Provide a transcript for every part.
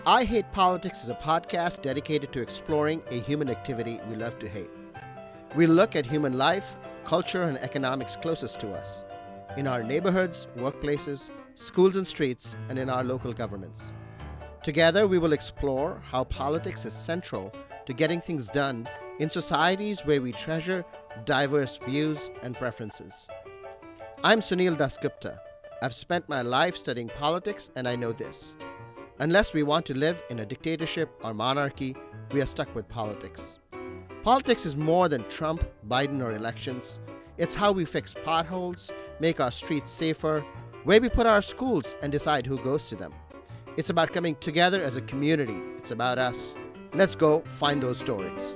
I Hate Politics is a podcast dedicated to exploring a human activity we love to hate. We look at human life, culture, and economics closest to us, in our neighborhoods, workplaces, schools and streets, and in our local governments. Together, we will explore how politics is central to getting things done in societies where we treasure diverse views and preferences. I'm Sunil Dasgupta. I've spent my life studying politics, and I know this. Unless we want to live in a dictatorship or monarchy, we are stuck with politics. Politics is more than Trump, Biden, or elections. It's how we fix potholes, make our streets safer, where we put our schools, and decide who goes to them. It's about coming together as a community. It's about us. Let's go find those stories.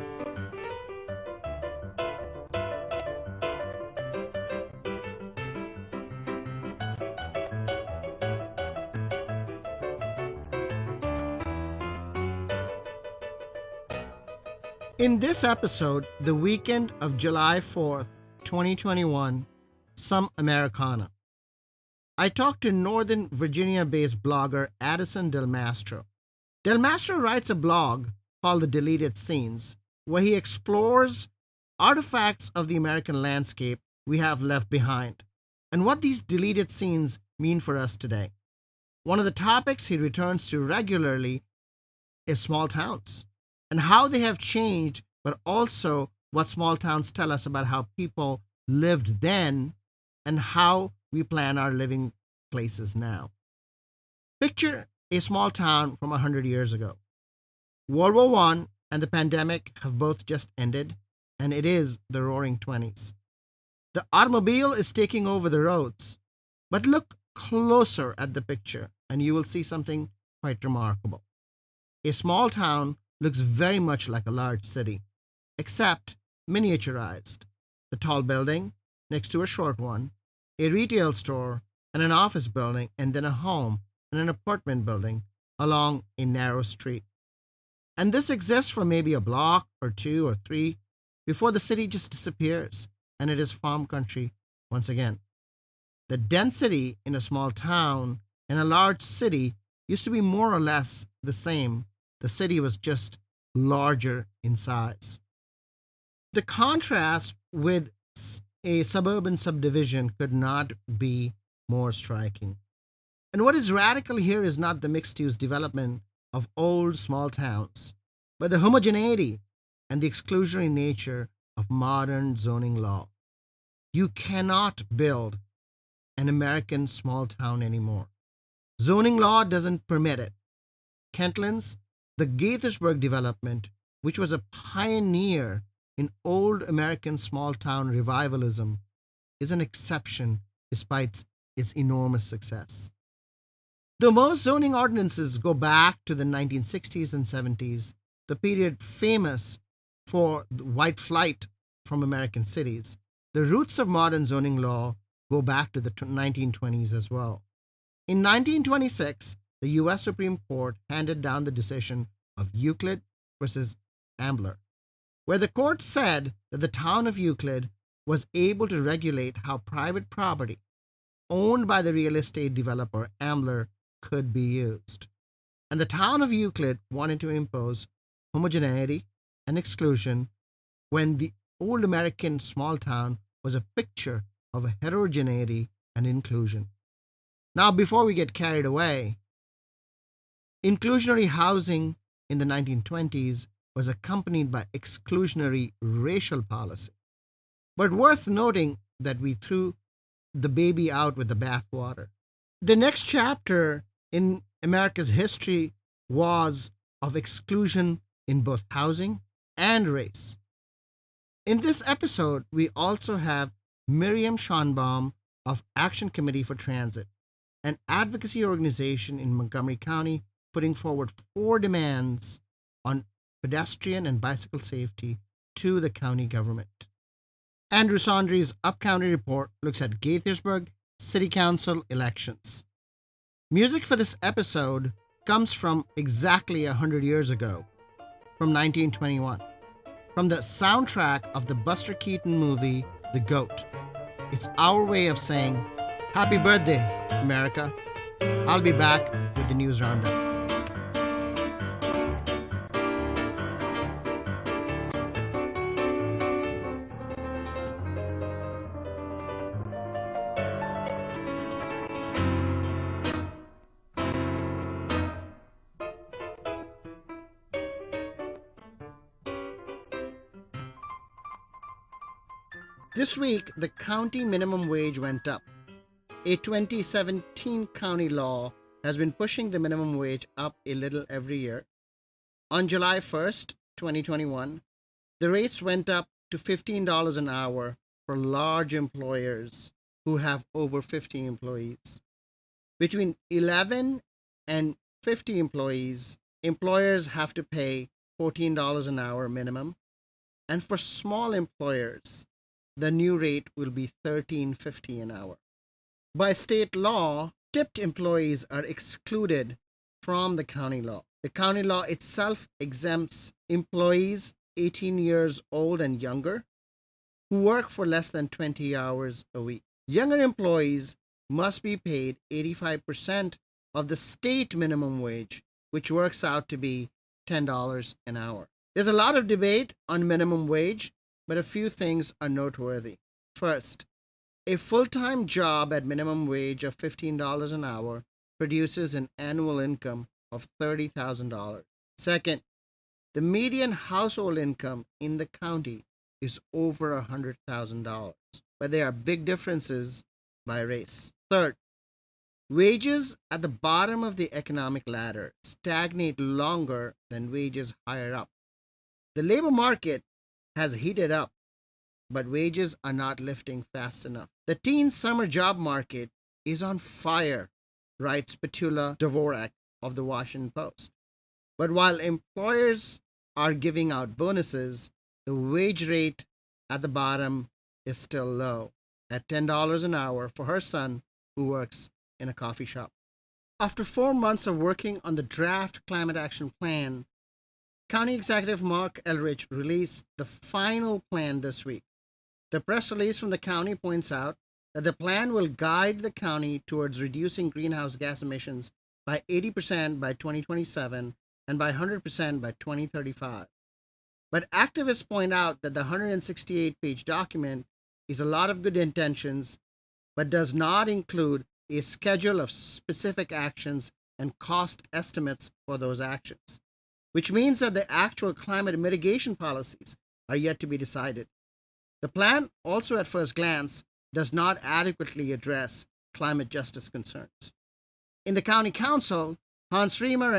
In this episode, the weekend of July 4th, 2021, some Americana. I talked to Northern Virginia-based blogger Addison Del Mastro. Del Mastro writes a blog called The Deleted Scenes, where he explores artifacts of the American landscape we have left behind, and what these deleted scenes mean for us today. One of the topics he returns to regularly is small towns, and how they have changed, but also what small towns tell us about how people lived then and how we plan our living places now. Picture a small town from 100 years ago. World War I and the pandemic have both just ended, and it is the roaring 20s. The automobile is taking over the roads, but look closer at the picture and you will see something quite remarkable. A small town looks very much like a large city, except miniaturized. The tall building next to a short one, a retail store, and an office building, and then a home and an apartment building along a narrow street. And this exists for maybe a block or two or three before the city just disappears and it is farm country once again. The density in a small town and a large city used to be more or less the same. The city was just larger in size. The contrast with a suburban subdivision could not be more striking. And what is radical here is not the mixed-use development of old small towns, but the homogeneity and the exclusionary nature of modern zoning law. You cannot build an American small town anymore. Zoning law doesn't permit it. Kentlands, the Gaithersburg development, which was a pioneer in old American small town revivalism, is an exception despite its enormous success. Though most zoning ordinances go back to the 1960s and 70s, the period famous for the white flight from American cities, the roots of modern zoning law go back to the 1920s as well. In 1926, the U.S. Supreme Court handed down the decision of Euclid versus Ambler, where the court said that the town of Euclid was able to regulate how private property owned by the real estate developer Ambler could be used. And the town of Euclid wanted to impose homogeneity and exclusion when the old American small town was a picture of a heterogeneity and inclusion. Now, before we get carried away, inclusionary housing in the 1920s was accompanied by exclusionary racial policy. But worth noting that we threw the baby out with the bathwater. The next chapter in America's history was of exclusion in both housing and race. In this episode, we also have Miriam Schonbaum of Action Committee for Transit, an advocacy organization in Montgomery County, putting forward 4 demands on pedestrian and bicycle safety to the county government. Andrew Saundry's Up-County report looks at Gaithersburg City Council elections. Music for this episode comes from exactly 100 years ago, from 1921, from the soundtrack of the Buster Keaton movie, The Goat. It's our way of saying, Happy birthday, America. I'll be back with the news roundup. This week, the county minimum wage went up. A 2017 county law has been pushing the minimum wage up a little every year. On July 1st, 2021, the rates went up to $15 an hour for large employers who have over 50 employees. Between 11 and 50 employees, employers have to pay $14 an hour minimum. And for small employers, the new rate will be $13.50 an hour. By state law, tipped employees are excluded from the county law. The county law itself exempts employees 18 years old and younger who work for less than 20 hours a week. Younger employees must be paid 85% of the state minimum wage, which works out to be $10 an hour. There's a lot of debate on minimum wage, but a few things are noteworthy. First, a full-time job at minimum wage of $15 an hour produces an annual income of $30,000. Second, the median household income in the county is over $100,000, but there are big differences by race. Third, wages at the bottom of the economic ladder stagnate longer than wages higher up. The labor market has heated up, but wages are not lifting fast enough. The teen summer job market is on fire, writes Petula Dvorak of the Washington Post. But while employers are giving out bonuses, the wage rate at the bottom is still low, at $10 an hour for her son who works in a coffee shop. After 4 months of working on the draft climate action plan, County Executive Mark Elrich released the final plan this week. The press release from the county points out that the plan will guide the county towards reducing greenhouse gas emissions by 80% by 2027 and by 100% by 2035. But activists point out that the 168-page document is a lot of good intentions, but does not include a schedule of specific actions and cost estimates for those actions, which means that the actual climate mitigation policies are yet to be decided. The plan also at first glance does not adequately address climate justice concerns. In the county council, Hans Riemer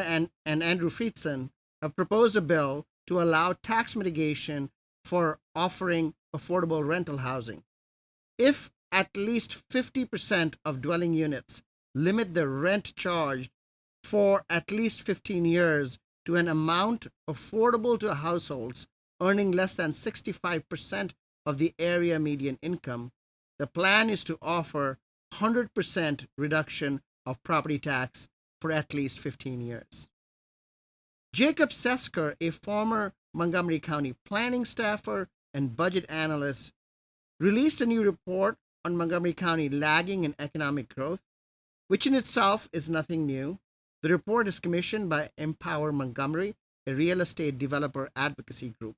and Andrew Friedson have proposed a bill to allow tax mitigation for offering affordable rental housing. If at least 50% of dwelling units limit the rent charged for at least 15 years to an amount affordable to households earning less than 65% of the area median income, the plan is to offer 100% reduction of property tax for at least 15 years. Jacob Sesker, a former Montgomery County planning staffer and budget analyst, released a new report on Montgomery County lagging in economic growth, which in itself is nothing new. The report is commissioned by Empower Montgomery, a real estate developer advocacy group.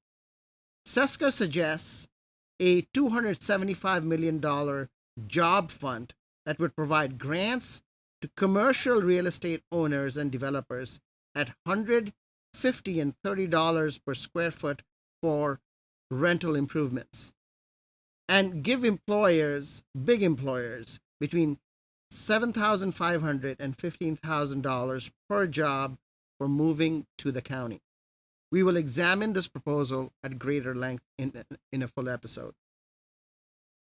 Sesker suggests a $275 million job fund that would provide grants to commercial real estate owners and developers at $150 and $30 per square foot for rental improvements, and give employers, big employers, between $7,500 and $15,000 per job for moving to the county. We will examine this proposal at greater length in a full episode.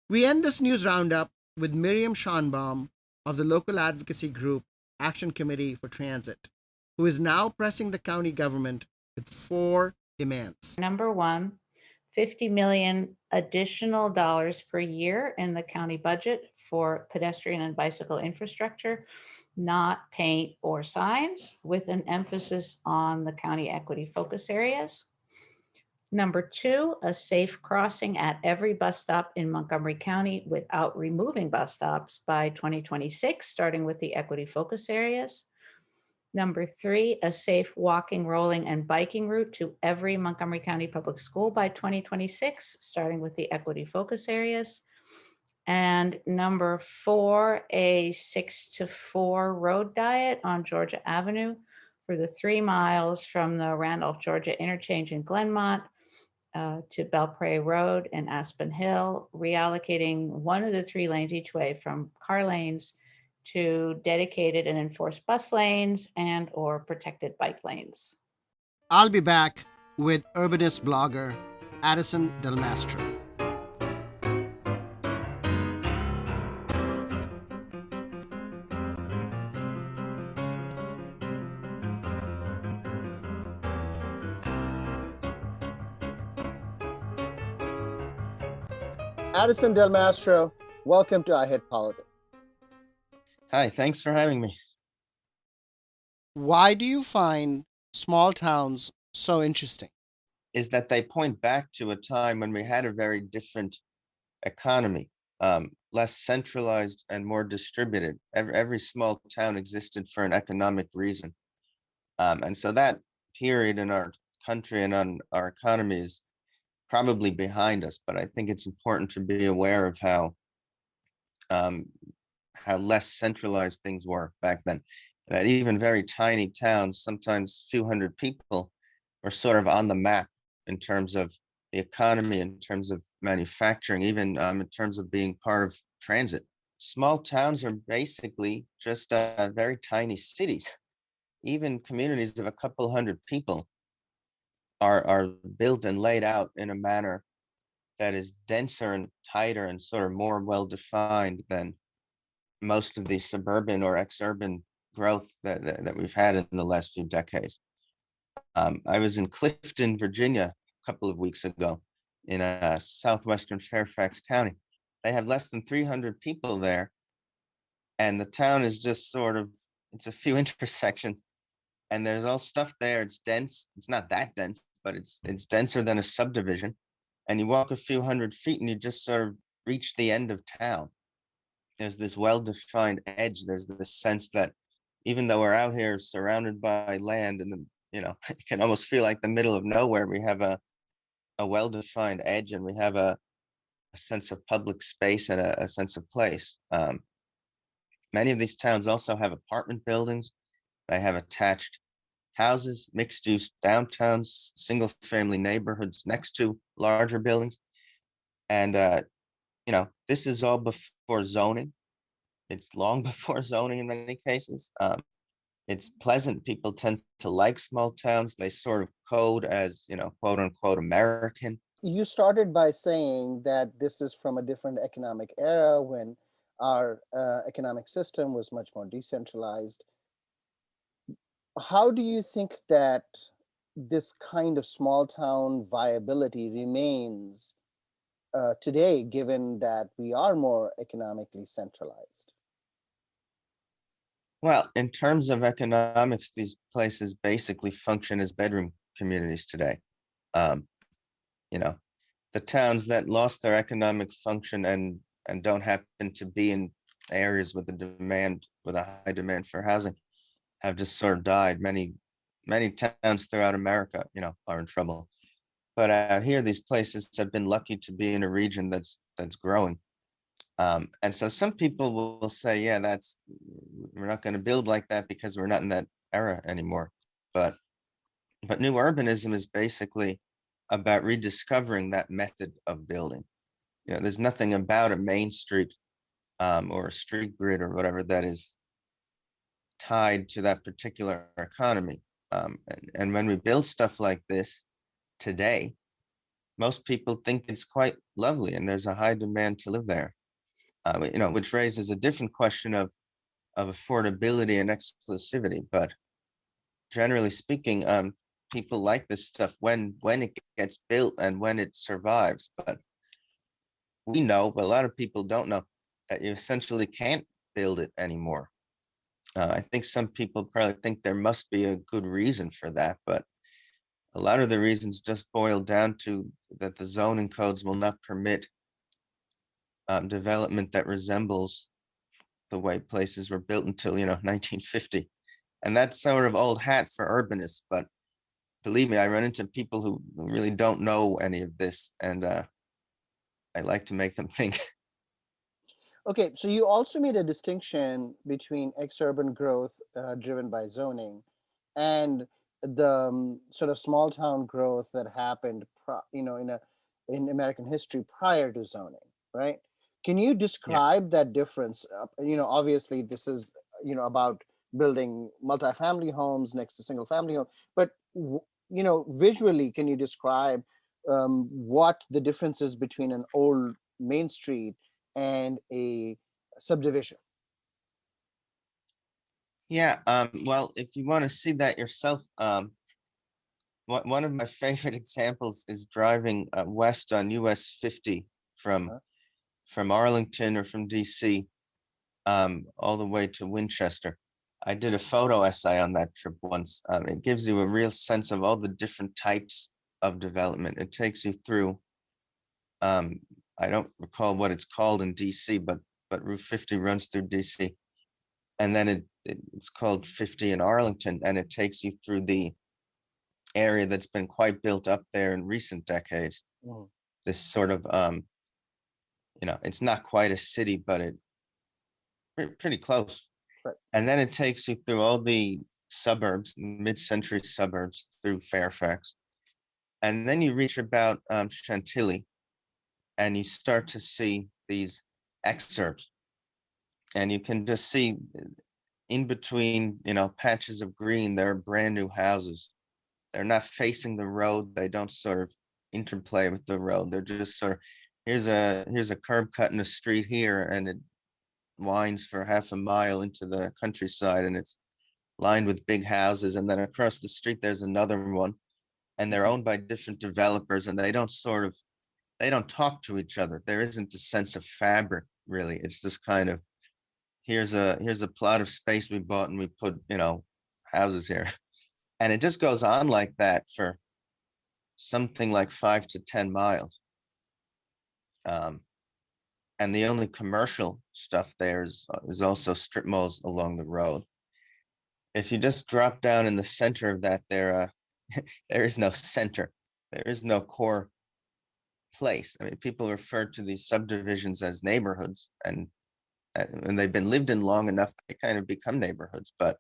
We end this news roundup with Miriam Schonbaum of the local advocacy group Action Committee for Transit, who is now pressing the county government with 4 demands. Number one, $50 million additional dollars per year in the county budget for pedestrian and bicycle infrastructure, not paint or signs, with an emphasis on the county equity focus areas. Number two, a safe crossing at every bus stop in Montgomery County without removing bus stops by 2026, starting with the equity focus areas. Number three, a safe walking, rolling, and biking route to every Montgomery County public school by 2026, starting with the equity focus areas. And number four, a 6-to-4 road diet on Georgia Avenue for the 3 miles from the Randolph, Georgia interchange in Glenmont to Belpre Road and Aspen Hill, reallocating one of the 3 lanes each way from car lanes to dedicated and enforced bus lanes and or protected bike lanes. I'll be back with urbanist blogger Addison Del Mastro. Addison Del Mastro, welcome to I Hit Politics. Hi, thanks for having me. Why do you find small towns so interesting? Is that they point back to a time when we had a very different economy, less centralized and more distributed. Every small town existed for an economic reason. And so that period in our country and on our economy is probably behind us, but I think it's important to be aware of how less centralized things were back then. That even very tiny towns, sometimes few hundred people, were sort of on the map in terms of the economy, in terms of manufacturing, even in terms of being part of transit. Small towns are basically just very tiny cities. Even communities of a couple hundred people are built and laid out in a manner that is denser and tighter and sort of more well-defined than most of the suburban or exurban growth that we've had in the last few decades. I was in Clifton, Virginia, a couple of weeks ago in southwestern Fairfax County. They have less than 300 people there, and the town is just sort of, it's a few intersections, and there's all stuff there. It's dense. It's not that dense, but it's denser than a subdivision. And you walk a few hundred feet and you just sort of reach the end of town. There's this well-defined edge. There's this sense that even though we're out here surrounded by land and, it can almost feel like the middle of nowhere, we have a well-defined edge, and we have a sense of public space and a sense of place. Many of these towns also have apartment buildings. They have attached houses, mixed-use downtowns, single-family neighborhoods next to larger buildings. And, this is all before zoning. It's long before zoning in many cases. It's pleasant. People tend to like small towns. They sort of code as, quote unquote, American. You started by saying that this is from a different economic era when our economic system was much more decentralized. How do you think that this kind of small town viability remains today, given that we are more economically centralized? Well, in terms of economics, these places basically function as bedroom communities today. The towns that lost their economic function and don't happen to be in areas with a high demand for housing have just sort of died. Many towns throughout America, are in trouble. But out here, these places have been lucky to be in a region that's growing. And so some people will say, yeah, we're not going to build like that because we're not in that era anymore. But new urbanism is basically about rediscovering that method of building. There's nothing about a main street or a street grid or whatever that is tied to that particular economy. And when we build stuff like this today, most people think it's quite lovely and there's a high demand to live there. Which raises a different question of affordability and exclusivity. But generally speaking, people like this stuff when it gets built and when it survives. But we know, but a lot of people don't know, that you essentially can't build it anymore. I think some people probably think there must be a good reason for that, but a lot of the reasons just boil down to that the zoning codes will not permit development that resembles the way places were built until 1950. And that's sort of old hat for urbanists, but believe me, I run into people who really don't know any of this, and I like to make them think. Okay, so you also made a distinction between exurban growth driven by zoning and the sort of small town growth that happened in American history prior to zoning, right? Can you describe that difference? Obviously this is about building multifamily homes next to single family home, but visually, can you describe what the difference is between an old main street and a subdivision? Yeah, well, if you want to see that yourself, one of my favorite examples is driving west on US 50 from Uh-huh. from Arlington or from DC, all the way to Winchester. I did a photo essay on that trip once. It gives you a real sense of all the different types of development. It takes you through, I don't recall what it's called in DC, but Route 50 runs through DC. And then it's called 50 in Arlington, and it takes you through the area that's been quite built up there in recent decades. Mhm. This sort of, it's not quite a city, but pretty close. Right. And then it takes you through all the suburbs, mid-century suburbs through Fairfax. And then you reach about Chantilly, and you start to see these exurbs. And you can just see in between, patches of green, there are brand new houses. They're not facing the road. They don't sort of interplay with the road. They're just sort of, here's a curb cut in the street here, and it winds for half a mile into the countryside, and it's lined with big houses. And then across the street, there's another one, and they're owned by different developers, and they don't talk to each other. There isn't a sense of fabric, really. It's just kind of, here's a plot of space we bought, and we put, houses here. And it just goes on like that for something like 5 to 10 miles. And the only commercial stuff there is also strip malls along the road. If you just drop down in the center of that, there is no center. There is no core place. I mean, people refer to these subdivisions as neighborhoods, and they've been lived in long enough, they kind of become neighborhoods. But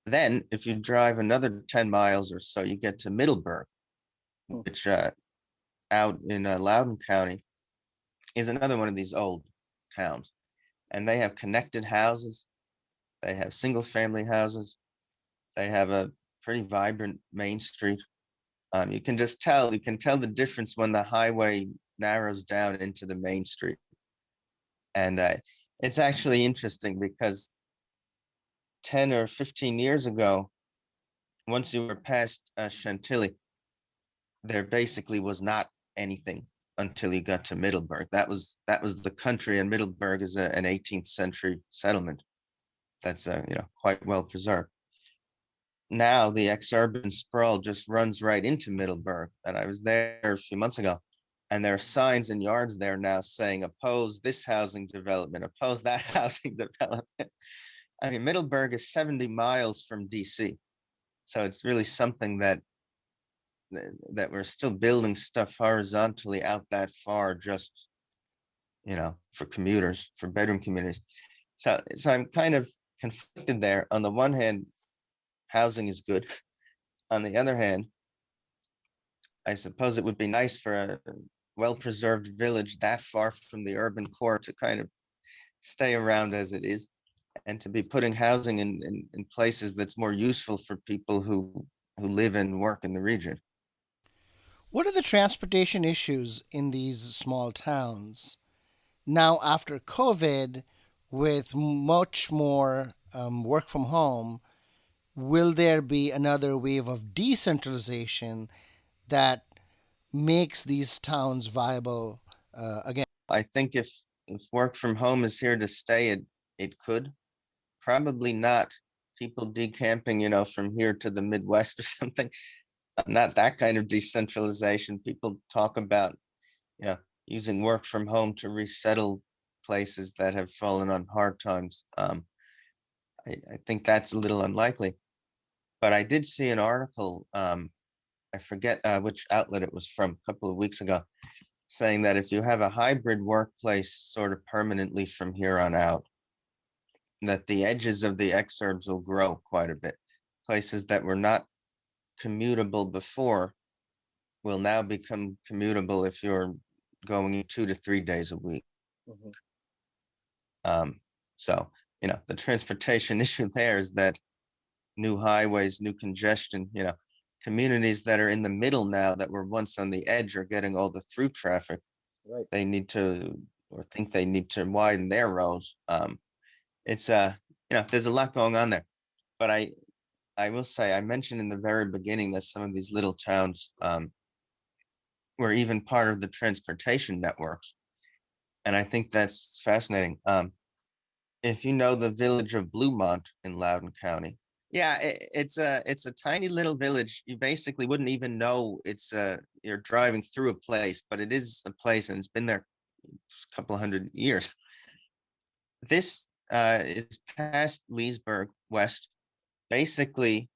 then if you drive another 10 miles or so, you get to Middleburg, which out in Loudoun County is another one of these old towns. And they have connected houses. They have single family houses. They have a pretty vibrant main street. You can tell the difference when the highway narrows down into the main street. And it's actually interesting because 10 or 15 years ago, once you were past Chantilly, there basically was not anything until you got to Middleburg. That was the country, and Middleburg is an 18th century settlement that's quite well preserved. Now the exurban sprawl just runs right into Middleburg, and I was there a few months ago, and there are signs in yards there now saying oppose this housing development, oppose that housing development. I mean, Middleburg is 70 miles from DC, so it's really something that we're still building stuff horizontally out that far, just for commuters, for bedroom communities. So I'm kind of conflicted there. On the one hand, housing is good. On the other hand, I suppose it would be nice for a well-preserved village that far from the urban core to kind of stay around as it is, and to be putting housing in places that's more useful for people who live and work in the region. What are the transportation issues in these small towns? Now, after COVID, with much more work from home, will there be another wave of decentralization that makes these towns viable again? I think if work from home is here to stay, it could. Probably not people decamping, from here to the Midwest or something. Not that kind of decentralization. People talk about, using work from home to resettle places that have fallen on hard times. I think that's a little unlikely. But I did see an article, I forget which outlet it was from, a couple of weeks ago, saying that if you have a hybrid workplace sort of permanently from here on out, that the edges of the exurbs will grow quite a bit. Places that were not commutable before will now become commutable if you're going 2 to 3 days a week. Mhm. So, the transportation issue there is that new highways, new congestion, communities that are in the middle now that were once on the edge are getting all the through traffic. Right. They need to, or think they need to widen their roads. It's there's a lot going on there. But I will say, I mentioned in the very beginning that some of these little towns were even part of the transportation networks. And I think that's fascinating. If you know the village of Bluemont in Loudoun County, yeah, it's a tiny little village. You basically wouldn't even know you're driving through a place, but it is a place, and it's been there a couple of 100 years. This is past Leesburg West. Basically,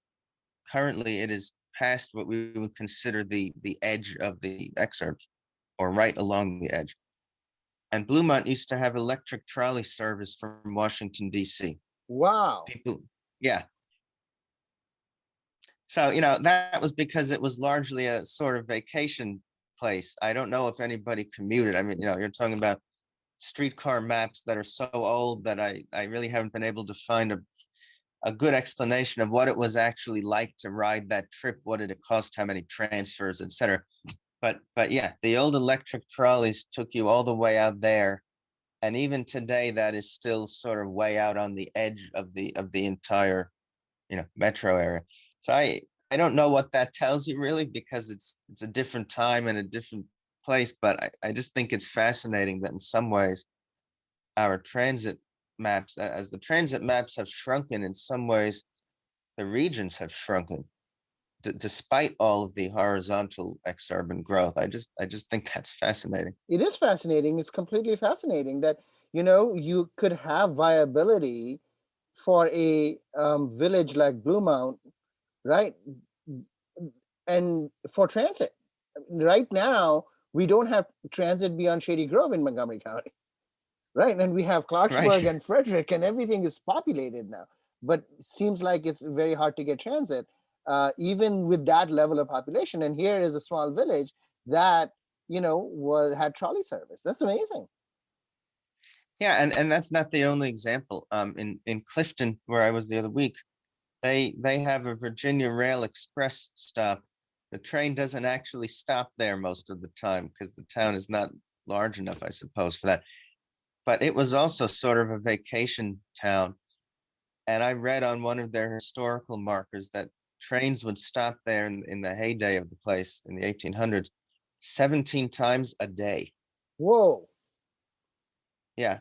currently it is past what we would consider the edge of the exurbs, or right along the edge. And Bluemont used to have electric trolley service from Washington, D.C. Wow. People, yeah. So, that was because it was largely a sort of vacation place. I don't know if anybody commuted. I mean, you're talking about streetcar maps that are so old that I really haven't been able to find a good explanation of what it was actually like to ride that trip. What did it cost? How many transfers, etc. But yeah, the old electric trolleys took you all the way out there, and even today, that is still sort of way out on the edge of the entire, metro area. So I don't know what that tells you really, because it's a different time and a different place. But I just think it's fascinating that in some ways, our transit maps, as the transit maps have shrunken, in some ways, the regions have shrunken. Despite all of the horizontal exurban growth. I just think that's fascinating. It is fascinating. It's completely fascinating that, you could have viability for a village like Bluemont, right? And for transit. Right now, we don't have transit beyond Shady Grove in Montgomery County, right? And we have Clarksburg and Frederick, and everything is populated now. But it seems like it's very hard to get transit, even with that level of population. And here is a small village that, had trolley service. That's amazing. Yeah, and that's not the only example. In Clifton, where I was the other week, they have a Virginia Rail Express stop. The train doesn't actually stop there most of the time because the town is not large enough, I suppose, for that. But it was also sort of a vacation town. And I read on one of their historical markers that trains would stop there in the heyday of the place in the 1800s 17 times a day. Whoa. Yeah.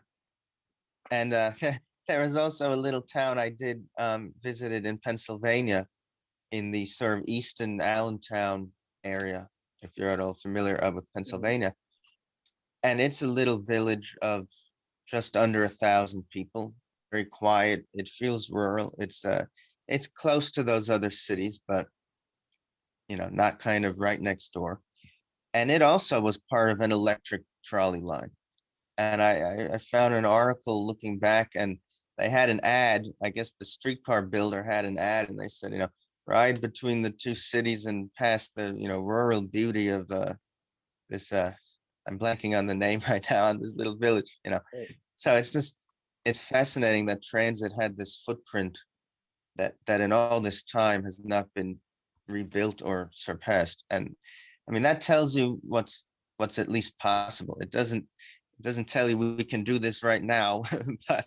And there was also a little town I did visited in Pennsylvania, in the sort of eastern Allentown area, if you're at all familiar with Pennsylvania. And it's a little village of just under 1,000 people, very quiet. It feels rural. It's close to those other cities, but not kind of right next door. And it also was part of an electric trolley line. And I found an article looking back, and they had an ad. I guess the streetcar builder had an ad, and they said, ride between the two cities and past the, rural beauty of this. I'm blanking on the name right now, on this little village. So it's fascinating that transit had this footprint that in all this time has not been rebuilt or surpassed. And I mean, that tells you what's at least possible. It doesn't tell you we can do this right now, but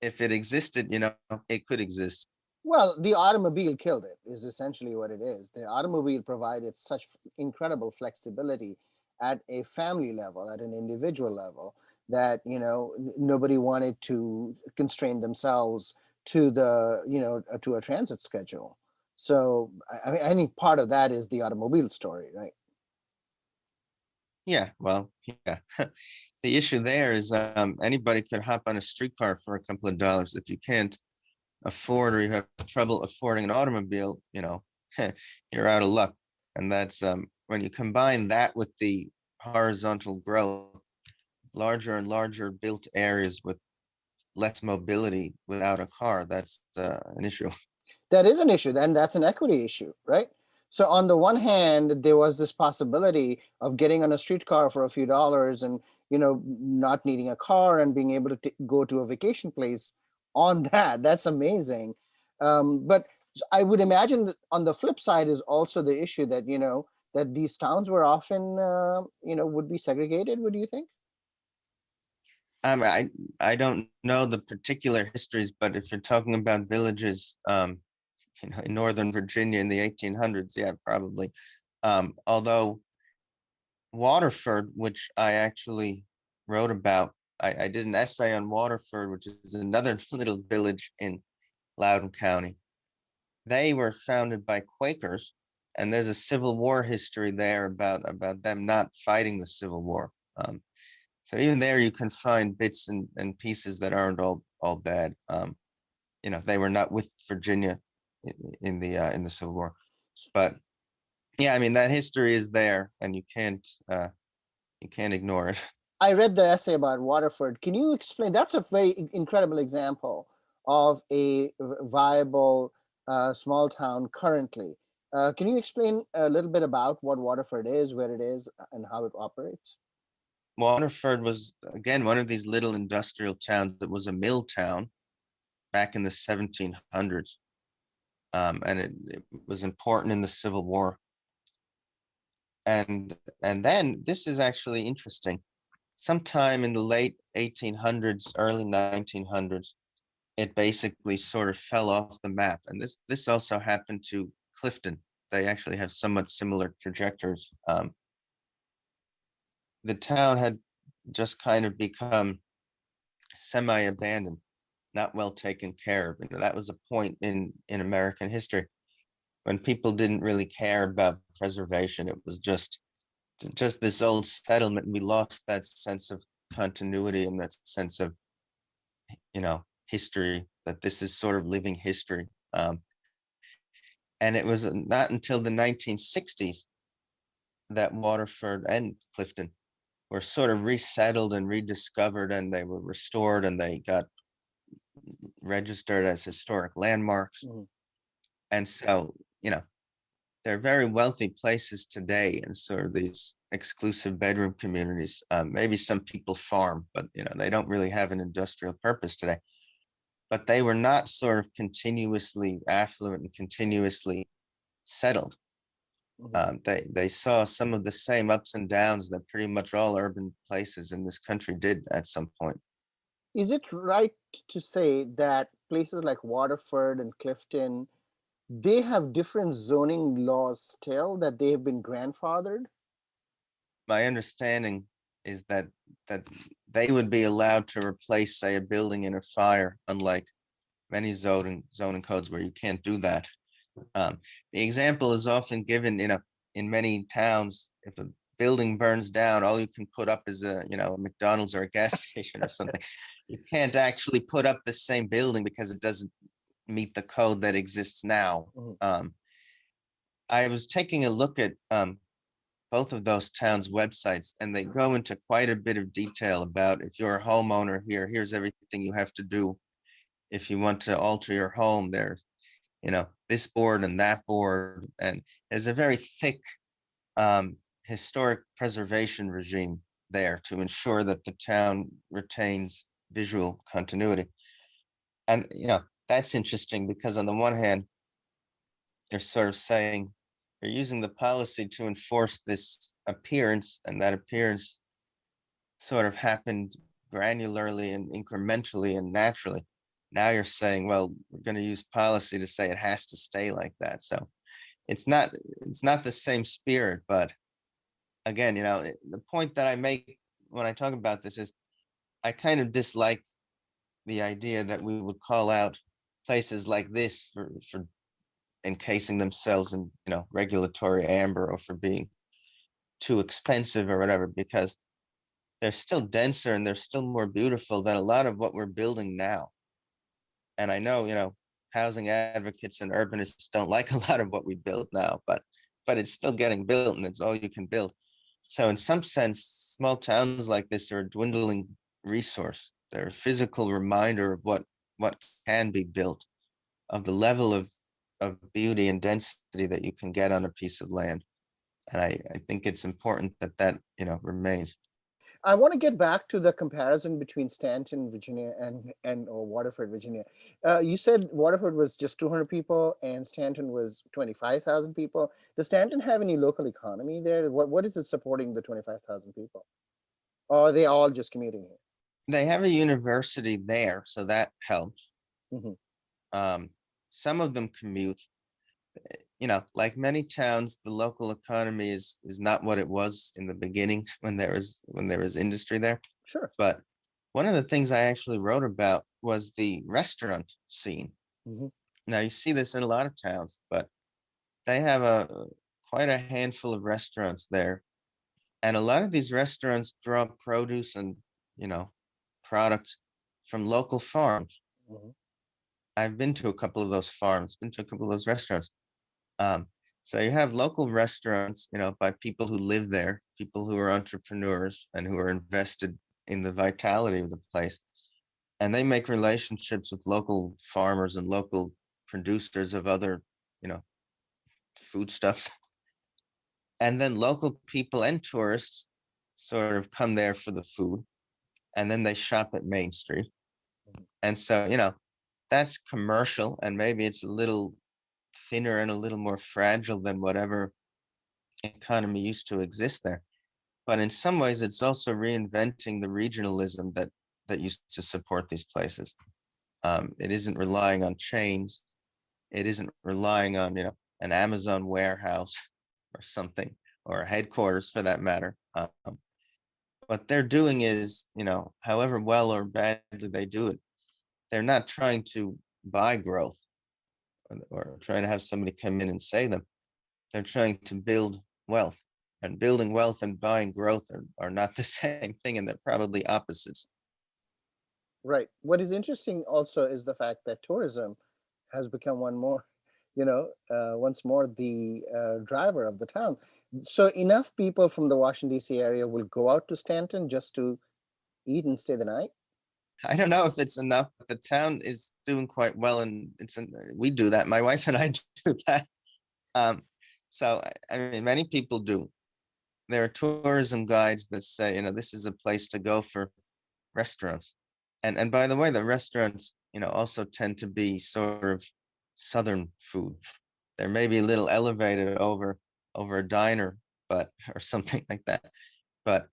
if it existed, it could exist. Well, the automobile killed it, is essentially what it is. The automobile provided such incredible flexibility at a family level, at an individual level, that, nobody wanted to constrain themselves to to a transit schedule. So I think part of that is the automobile story, right? Yeah, well, yeah. The issue there is anybody could hop on a streetcar for a couple of dollars. If you can't afford, or you have trouble affording an automobile, you're out of luck. And that's when you combine that with the horizontal growth, larger and larger built areas with less mobility without a car, that's an issue. That is an issue, and that's an equity issue, right? So on the one hand, there was this possibility of getting on a streetcar for a few dollars and, not needing a car and being able to go to a vacation place on that. That's amazing. But I would imagine that on the flip side is also the issue that, that these towns were often, would be segregated. What do you think? I don't know the particular histories, but if you're talking about villages, in Northern Virginia in the 1800s, yeah, probably. Although Waterford, which I actually wrote about, I did an essay on Waterford, which is another little village in Loudoun County. They were founded by Quakers, and there's a Civil War history there about them not fighting the Civil War. So even there, you can find bits and pieces that aren't all bad. They were not with Virginia in the Civil War, but yeah, I mean that history is there, and you can't ignore it. I read the essay about Waterford. Can you explain? That's a very incredible example of a viable small town currently. Can you explain a little bit about what Waterford is, where it is, and how it operates? Waterford was, again, one of these little industrial towns that was a mill town back in the 1700s. And it was important in the Civil War. And then this is actually interesting. Sometime in the late 1800s, early 1900s, it basically sort of fell off the map. And this also happened to Clifton. They actually have somewhat similar trajectories. The town had just kind of become semi-abandoned, not well taken care of. That was a point in American history when people didn't really care about preservation. It was just this old settlement. We lost that sense of continuity and that sense of, history, that this is sort of living history. And it was not until the 1960s that Waterford and Clifton were sort of resettled and rediscovered, and they were restored, and they got registered as historic landmarks. Mm-hmm. And so, they're very wealthy places today, and sort of these exclusive bedroom communities. Maybe some people farm, but they don't really have an industrial purpose today. But they were not sort of continuously affluent and continuously settled. They saw some of the same ups and downs that pretty much all urban places in this country did at some point. Is it right to say that places like Waterford and Clifton, they have different zoning laws still, that they have been grandfathered? My understanding is that they would be allowed to replace, say, a building in a fire, unlike many zoning codes where you can't do that. The example is often given in many towns. If a building burns down, all you can put up is a McDonald's or a gas station or something. You can't actually put up the same building because it doesn't meet the code that exists now. Mm-hmm. I was taking a look at both of those towns' websites, and they go into quite a bit of detail about, if you're a homeowner here, here's everything you have to do. If you want to alter your home, there's this board and that board, and there's a very thick historic preservation regime there to ensure that the town retains visual continuity. And that's interesting because on the one hand, you're sort of saying you're using the policy to enforce this appearance, and that appearance sort of happened granularly and incrementally and naturally. Now you're saying, well, we're going to use policy to say it has to stay like that. So it's not the same spirit. But again, the point that I make when I talk about this is I kind of dislike the idea that we would call out places like this for encasing themselves in regulatory amber, or for being too expensive or whatever, because they're still denser and they're still more beautiful than a lot of what we're building now. And I know, housing advocates and urbanists don't like a lot of what we build now, but it's still getting built, and it's all you can build. So in some sense, small towns like this are a dwindling resource. They're a physical reminder of what can be built, of the level of of beauty and density that you can get on a piece of land. And I think it's important that that, remains. I want to get back to the comparison between Stanton, Virginia, and or Waterford, Virginia. You said Waterford was just 200 people and Stanton was 25,000 people. Does Stanton have any local economy there? What is it supporting the 25,000 people? Or are they all just commuting here? They have a university there, so that helps. Mhm. Some of them commute. Like many towns, the local economy is not what it was in the beginning when there was industry there. Sure. But one of the things I actually wrote about was the restaurant scene. Mhm. Now you see this in a lot of towns, but they have quite a handful of restaurants there. And a lot of these restaurants draw produce and, products from local farms. Mhm. I've been to a couple of those farms, been to a couple of those restaurants. So you have local restaurants, by people who live there, people who are entrepreneurs and who are invested in the vitality of the place. And they make relationships with local farmers and local producers of other, foodstuffs. And then local people and tourists sort of come there for the food. And then they shop at Main Street. And so, that's commercial, and maybe it's a little thinner and a little more fragile than whatever economy used to exist there. But in some ways, it's also reinventing the regionalism that used to support these places. It isn't relying on chains. It isn't relying on, an Amazon warehouse or something, or a headquarters for that matter. What they're doing is, however well or badly they do it, they're not trying to buy growth or trying to have somebody come in and say them. They're trying to build wealth, and building wealth and buying growth are not the same thing, and they're probably opposites. Right. What is interesting also is the fact that tourism has become once more the driver of the town. So enough people from the Washington D.C. area will go out to Stanton just to eat and stay the night. I don't know if it's enough, but the town is doing quite well, and we do that. My wife and I do that. So I mean, many people do. There are tourism guides that say, this is a place to go for restaurants. And by the way, the restaurants, also tend to be sort of Southern food. They're maybe a little elevated over a diner, or something like that. But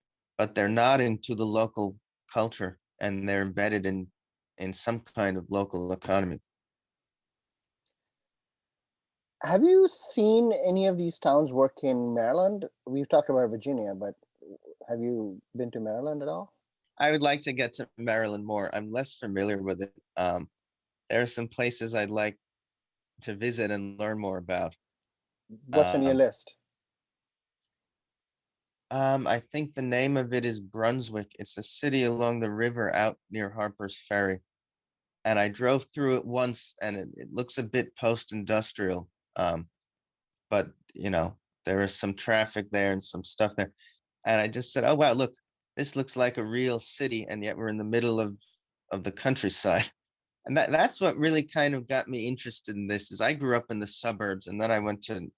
they're nodding to the local culture, and they're embedded in some kind of local economy. Have you seen any of these towns work in Maryland? We've talked about Virginia, but have you been to Maryland at all? I would like to get to Maryland more. I'm less familiar with it. There are some places I'd like to visit and learn more about. What's on your list? I think the name of it is Brunswick. It's a city along the river out near Harper's Ferry. And I drove through it once, and it looks a bit post-industrial. But, there is some traffic there and some stuff there. And I just said, oh, wow, look, this looks like a real city, and yet we're in the middle of the countryside. And that's what really kind of got me interested in this. Is I grew up in the suburbs, and then I went to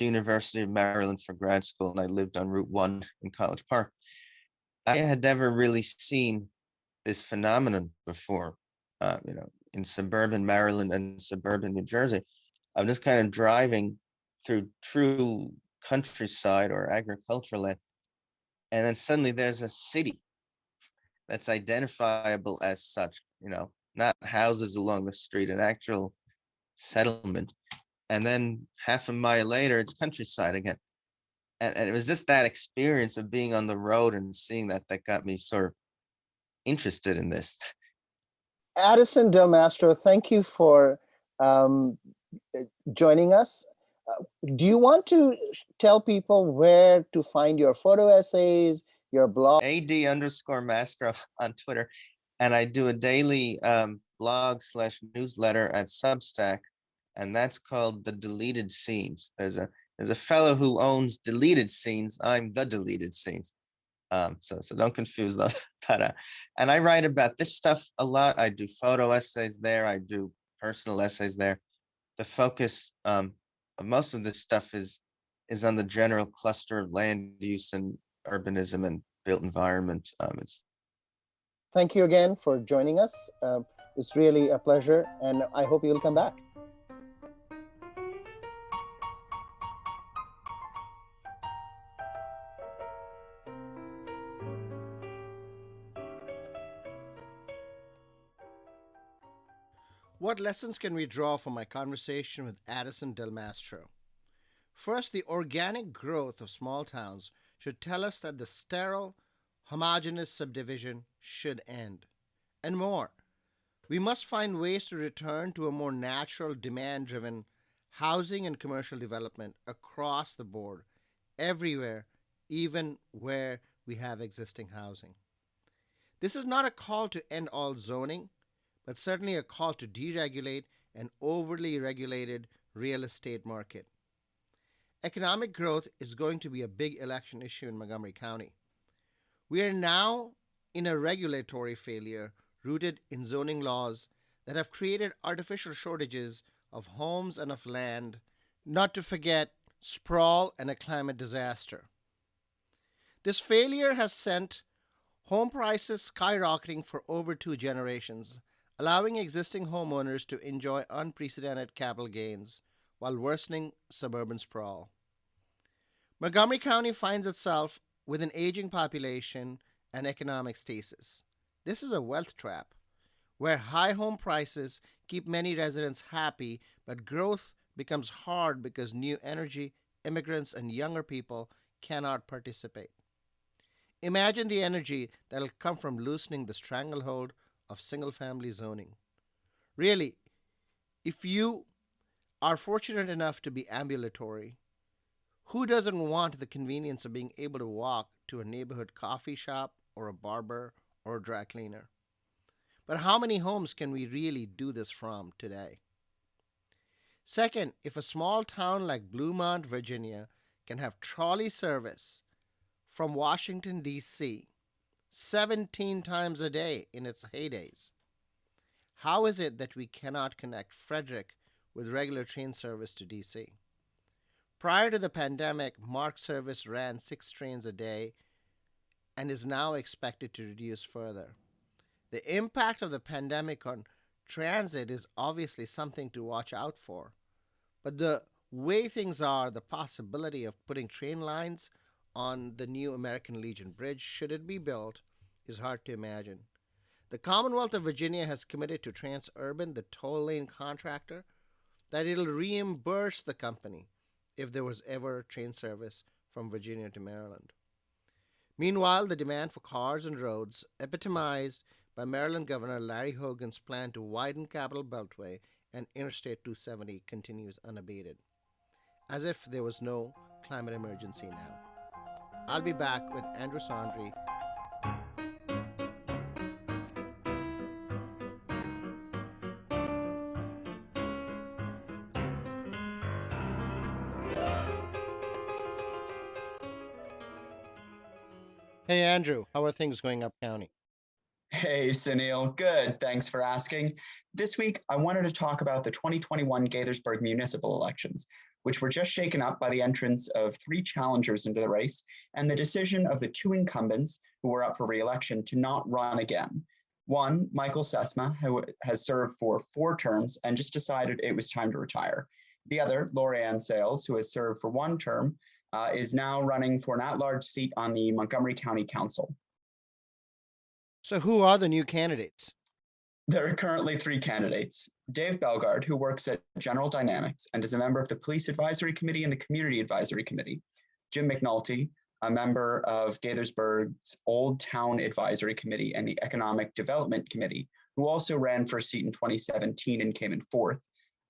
University of Maryland for grad school, and I lived on Route 1 in College Park. I had never really seen this phenomenon before, in suburban Maryland and suburban New Jersey. I'm just kind of driving through true countryside or agricultural land, and then suddenly there's a city that's identifiable as such, not houses along the street, an actual settlement. And then half a mile later, it's countryside again. And it was just that experience of being on the road and seeing that got me sort of interested in this. Addison Del Mastro, thank you for joining us. Do you want to tell people where to find your photo essays, your blog? AD_Mastro on Twitter. And I do a daily blog/newsletter at Substack, and that's called The Deleted Scenes. There's a fellow who owns Deleted Scenes. I'm The Deleted Scenes. So don't confuse those. But and I write about this stuff a lot. I do photo essays there. I do personal essays there. The focus of most of this stuff is on the general cluster of land use and urbanism and built environment. It's Thank you again for joining us. It's really a pleasure, and I hope you'll come back. What lessons can we draw from my conversation with Addison Del Mastro? First, the organic growth of small towns should tell us that the sterile, homogeneous subdivision should end. And more, we must find ways to return to a more natural, demand driven housing and commercial development across the board, everywhere, even where we have existing housing. This is not a call to end all zoning, but certainly a call to deregulate an overly regulated real estate market. Economic growth is going to be a big election issue in Montgomery County. We are now in a regulatory failure rooted in zoning laws that have created artificial shortages of homes and of land, not to forget sprawl and a climate disaster. This failure has sent home prices skyrocketing for over 2 generations, allowing existing homeowners to enjoy unprecedented capital gains while worsening suburban sprawl. Montgomery County finds itself with an aging population and economic stasis. This is a wealth trap, where high home prices keep many residents happy, but growth becomes hard because new energy, immigrants, and younger people cannot participate. Imagine the energy that'll come from loosening the stranglehold of single-family zoning. Really, if you are fortunate enough to be ambulatory, who doesn't want the convenience of being able to walk to a neighborhood coffee shop or a barber or a dry cleaner? But how many homes can we really do this from today? Second, if a small town like Bluemont, Virginia, can have trolley service from Washington, D.C., 17 times a day in its heydays, how is it that we cannot connect Frederick with regular train service to D.C.? Prior to the pandemic, MARC service ran 6 trains a day and is now expected to reduce further. The impact of the pandemic on transit is obviously something to watch out for, but the way things are, the possibility of putting train lines on the new American Legion Bridge, should it be built, is hard to imagine. The Commonwealth of Virginia has committed to Transurban, the toll lane contractor, that it'll reimburse the company if there was ever train service from Virginia to Maryland. Meanwhile, the demand for cars and roads, epitomized by Maryland Governor Larry Hogan's plan to widen Capitol Beltway and Interstate 270, continues unabated, as if there was no climate emergency now. I'll be back with Andrew Saundry. Hey, Andrew, how are things going up county? Hey, Sunil. Good. Thanks for asking. This week, I wanted to talk about the 2021 Gaithersburg municipal elections, which were just shaken up by the entrance of 3 challengers into the race and the decision of the 2 incumbents who were up for re-election to not run again. One, Michael Sesma, who has served for 4 terms and just decided it was time to retire. The other, Lorianne Sales, who has served for 1 term, is now running for an at-large seat on the Montgomery County Council. So who are the new candidates? There are currently 3 candidates. Dave Belgard, who works at General Dynamics and is a member of the Police Advisory Committee and the Community Advisory Committee. Jim McNulty, a member of Gaithersburg's Old Town Advisory Committee and the Economic Development Committee, who also ran for a seat in 2017 and came in 4th.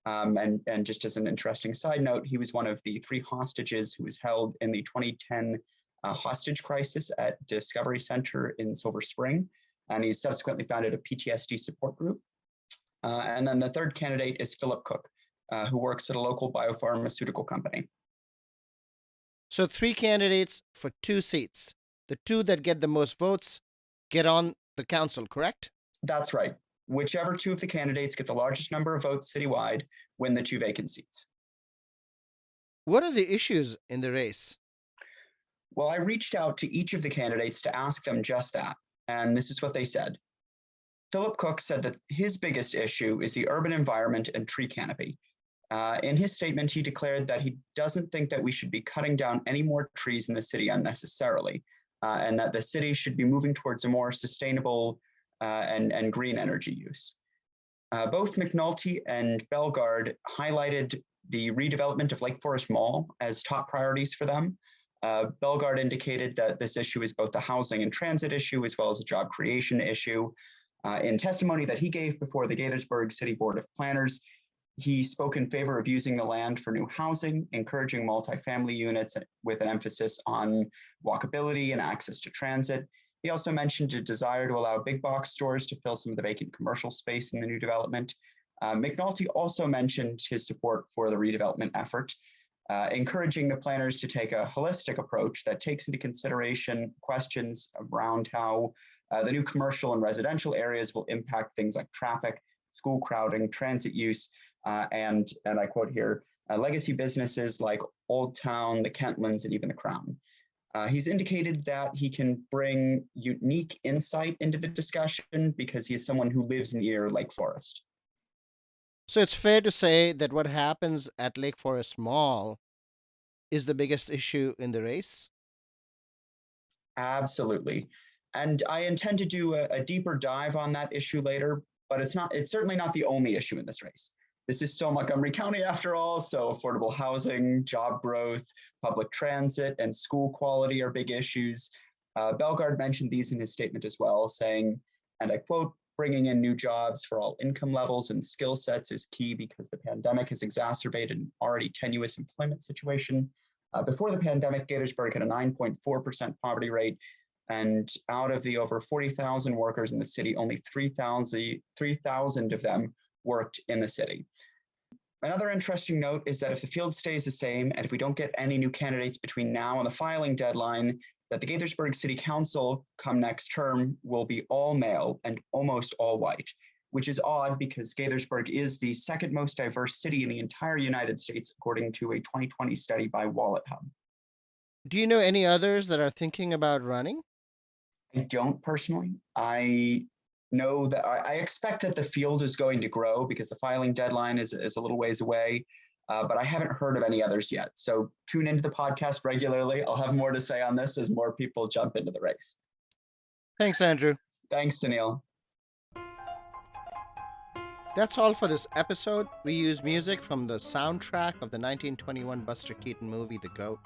And just as an interesting side note, he was one of the 3 hostages who was held in the 2010 hostage crisis at Discovery Center in Silver Spring. And he subsequently founded a PTSD support group. And then the 3rd candidate is Philip Cook, who works at a local biopharmaceutical company. So 3 candidates for 2 seats. The 2 that get the most votes get on the council, correct? That's right. Whichever two of the candidates get the largest number of votes citywide win the two vacant seats. What are the issues in the race? Well, I reached out to each of the candidates to ask them just that, and this is what they said. Philip Cook said that his biggest issue is the urban environment and tree canopy. In his statement, he declared that he doesn't think that we should be cutting down any more trees in the city unnecessarily, and that the city should be moving towards a more sustainable and green energy use. Both McNulty and Bellegarde highlighted the redevelopment of Lake Forest Mall as top priorities for them. Bellegarde indicated that this issue is both a housing and transit issue as well as a job creation issue. In testimony that he gave before the Gaithersburg City Board of Planners, he spoke in favor of using the land for new housing, encouraging multifamily units with an emphasis on walkability and access to transit. He also mentioned a desire to allow big box stores to fill some of the vacant commercial space in the new development. McNulty also mentioned his support for the redevelopment effort, encouraging the planners to take a holistic approach that takes into consideration questions around how the new commercial and residential areas will impact things like traffic, school crowding, transit use, and I quote here, legacy businesses like Old Town, the Kentlands, and even the Crown. He's indicated that he can bring unique insight into the discussion because he is someone who lives near Lake Forest. So it's fair to say that what happens at Lake Forest Mall is the biggest issue in the race? Absolutely. And I intend to do a deeper dive on that issue later, but it's certainly not the only issue in this race. This is still Montgomery County after all, so affordable housing, job growth, public transit, and school quality are big issues. Bellegarde mentioned these in his statement as well, saying, and I quote, bringing in new jobs for all income levels and skill sets is key because the pandemic has exacerbated an already tenuous employment situation. Before the pandemic, Gaithersburg had a 9.4% poverty rate, and out of the over 40,000 workers in the city, only 3,000 of them worked in the city. Another interesting note is that if the field stays the same, and if we don't get any new candidates between now and the filing deadline, that the Gaithersburg City Council come next term will be all male and almost all white, which is odd because Gaithersburg is the second most diverse city in the entire United States, according to a 2020 study by Wallet Hub. Do you know any others that are thinking about running? I don't personally. I know that I expect that the field is going to grow because the filing deadline is a little ways away, but I haven't heard of any others yet. So tune into the podcast regularly. I'll have more to say on this as more people jump into the race. Thanks, Andrew. Thanks, Sunil. That's all for this episode. We use music from the soundtrack of the 1921 Buster Keaton movie, The Goat.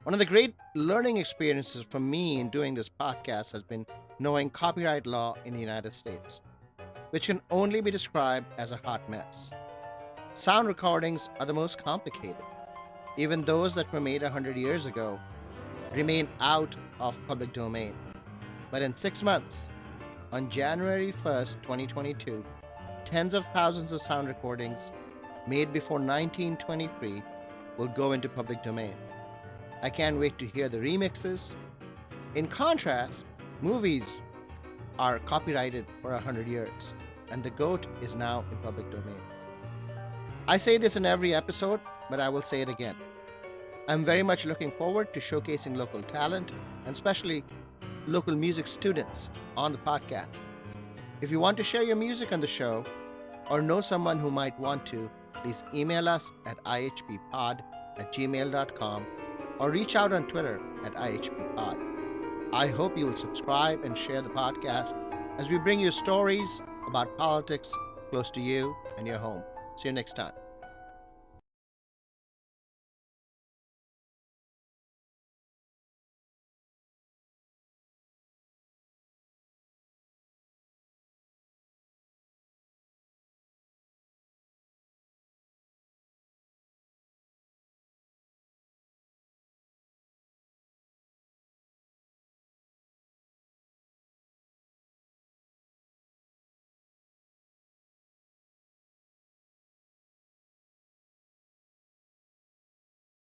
One of the great learning experiences for me in doing this podcast has been knowing copyright law in the United States, which can only be described as a hot mess. Sound recordings are the most complicated. Even those that were made 100 years ago remain out of public domain. But in 6 months, on January 1st, 2022, tens of thousands of sound recordings made before 1923 will go into public domain. I can't wait to hear the remixes. In contrast, movies are copyrighted for 100 years, and The Goat is now in public domain. I say this in every episode, but I will say it again. I'm very much looking forward to showcasing local talent, and especially local music students on the podcast. If you want to share your music on the show, or know someone who might want to, please email us at ihppod@gmail.com or reach out on Twitter at ihppod. I hope you will subscribe and share the podcast as we bring you stories about politics close to you and your home. See you next time.